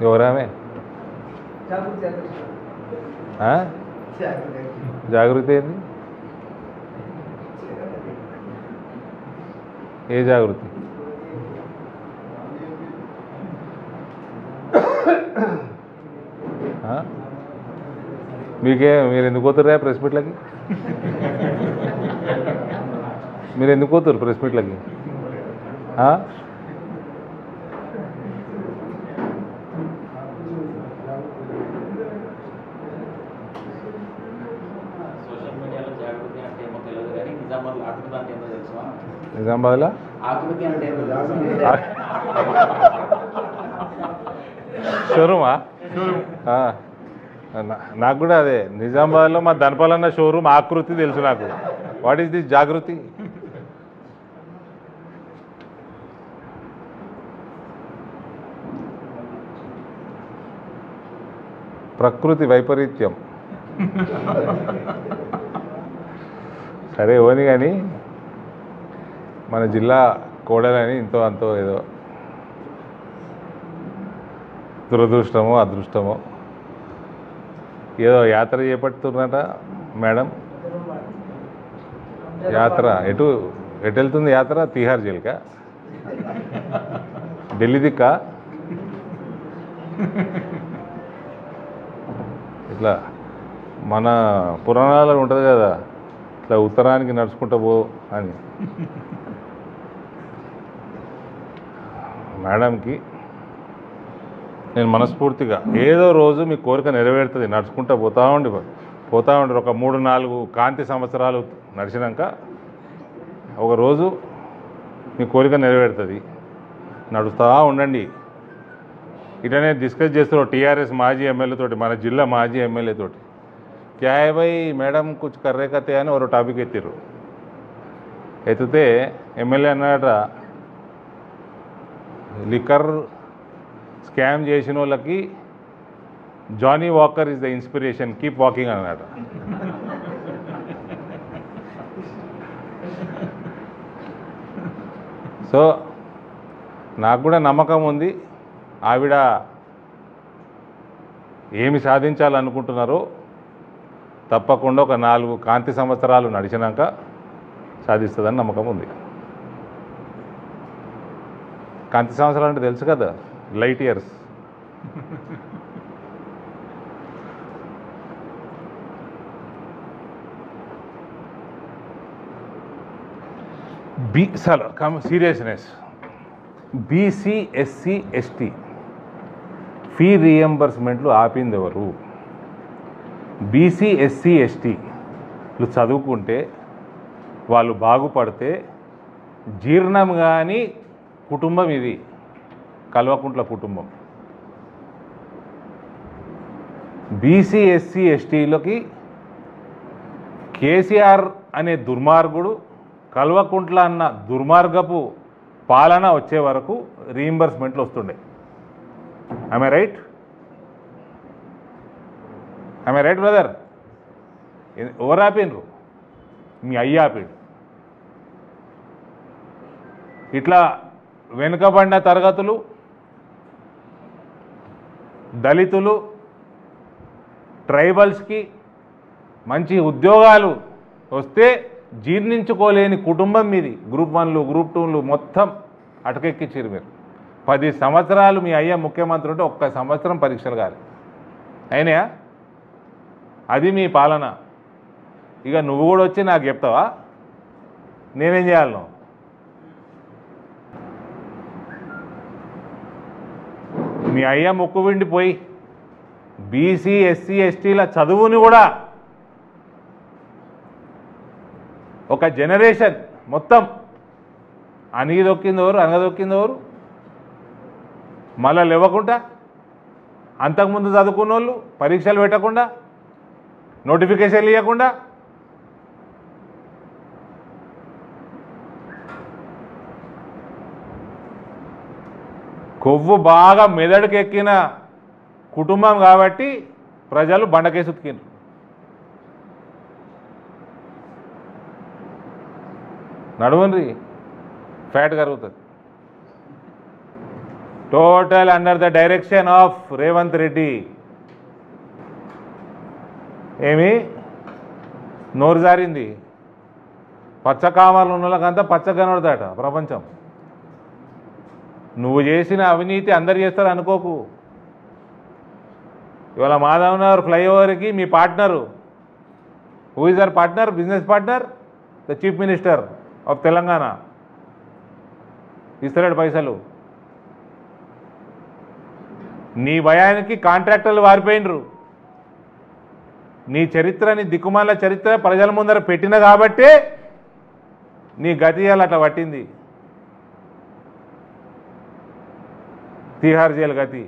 ఎవరామే జాగృతి ఏంది? ఏ జాగృతి? మీరు ఎందుకు పోతుర్రా ప్రెస్ మీట్లకి? మీరు ఎందుకు పోతురు ప్రెస్ మీట్లకి? నిజామాబాద్లో షోరూమా? నాకు కూడా అదే, నిజామాబాద్లో మా ధనపాలన్న షోరూమ్ ఆకృతి తెలుసు నాకు. వాట్ ఈస్ దిస్ జాగృతి? ప్రకృతి వైపరీత్యం. సరే ఓని కానీ మన జిల్లా కోడలని ఇంతో అంతో ఏదో దురదృష్టమో అదృష్టమో ఏదో యాత్ర చేపడుతున్నట మేడం. యాత్ర ఎటు వెళ్తుంది యాత్ర? తిహార్ జైలుకా? ఢిల్లీ దిక్కా? ఇట్లా మన పురాణాలు ఉంటుంది కదా, ఇట్లా ఉత్తరానికి నడుచుకుంటూ పో అని. మేడంకి నేను మనస్ఫూర్తిగా ఏదో రోజు మీ కోరిక నెరవేరుతుంది, నడుచుకుంటూ పోతూ ఉండి ఒక 3-4 కాంతి సంవత్సరాలు నడిచినాక ఒకరోజు మీ కోరిక నెరవేరుతుంది. నడుస్తూ ఉండండి. ఇటనే డిస్కస్ చేస్తున్నారు టీఆర్ఎస్ మాజీ ఎమ్మెల్యేతోటి, మన జిల్లా మాజీ ఎమ్మెల్యేతోటి. క్యా హై భాయ్ మేడం కుచ్ కర్రే కతే అని ఒక టాపిక్ ఎత్తిర్రు. ఎత్తితే ఎమ్మెల్యే అన్నాడట, లిక్కర్ స్కామ్ చేసిన వాళ్ళకి Johnnie Walker is the inspiration, keep walking అన్నాడు. సో నాకు కూడా నమ్మకం ఉంది, ఆవిడ ఏమి సాధించాలనుకుంటున్నారో తప్పకుండా ఒక 4 కాంతి సంవత్సరాలు నడిచినాక సాధిస్తుందని నమ్మకం ఉంది. కాంతి సంవత్సరాలు అంటే తెలుసు కదా, light years. Seriousness. BC SC ST fee రీఎంబర్స్మెంట్లు ఆపింది ఎవరు? బీసీ ఎస్సీ ఎస్టీలు చదువుకుంటే వాళ్ళు బాగుపడితే జీర్ణం కాని కుటుంబం ఇది, కల్వకుంట్ల కుటుంబం. బీసీ ఎస్సీ ఎస్టీలకి కేసీఆర్ అనే దుర్మార్గుడు, కల్వకుంట్ల అన్న దుర్మార్గపు పాలన వచ్చే వరకు రీఎంబర్స్మెంట్లు వస్తుండే. I'm I right? I'm I right brother? ఎవరు ఆపిండ్రు? మీ అయ్య ఆపిండు. ఇట్లా వెనుకబడిన తరగతులు, దళితులు, ట్రైబల్స్కి మంచి ఉద్యోగాలు వస్తే జీర్ణించుకోలేని కుటుంబం మీది. గ్రూప్ 1లు గ్రూప్ 2లు మొత్తం అటకెక్కించారు మీరు. 10 సంవత్సరాలు మీ అయ్య ముఖ్యమంత్రి ఉంటే ఒక్క సంవత్సరం పరీక్షలు కాదు అయినాయా? అది మీ పాలన. ఇక నువ్వు కూడా వచ్చి నాకు చెప్తావా నేనేం చేయాలను? మీ అయ్య ముక్కు విండిపోయి బీసీ ఎస్సీ ఎస్టీల చదువుని కూడా ఒక జనరేషన్ మొత్తం అణిగిదొక్కిందెవరు, అనగదొక్కిందెవరు? మళ్ళీ లేవకుండా, అంతకుముందు చదువుకున్న వాళ్ళు పరీక్షలు పెట్టకుండా, నోటిఫికేషన్లు ఇవ్వకుండా, కొవ్వు బాగా మెదడుకెక్కిన కుటుంబం కాబట్టి ప్రజలు బండకేసి ఉతికిండ్రు. నడువండి, ఫ్యాట్ కరుగుతుంది. Total under the direction of Revanth Reddy. ఏమి నోరు జారింది, పచ్చకామాలు ఉన్న వాళ్ళకంతా పచ్చ కనబడతాట ప్రపంచం. నువ్వు చేసిన అవినీతి అందరు చేస్తారు అనుకోకు. ఇవాళ మాధవ్ నగర్ ఫ్లైఓవర్కి మీ partner, who is our partner, business partner, the chief minister of Telangana, ఇస్తలేడు పైసలు. నీ భయానికి కాంట్రాక్టర్లు వారిపోయినరు. నీ చరిత్రని దిక్కుమాల చరిత్ర ప్రజల ముందర పెట్టిన కాబట్టే నీ గతి అట్లా పట్టింది, తిహార్ జైలు గతి.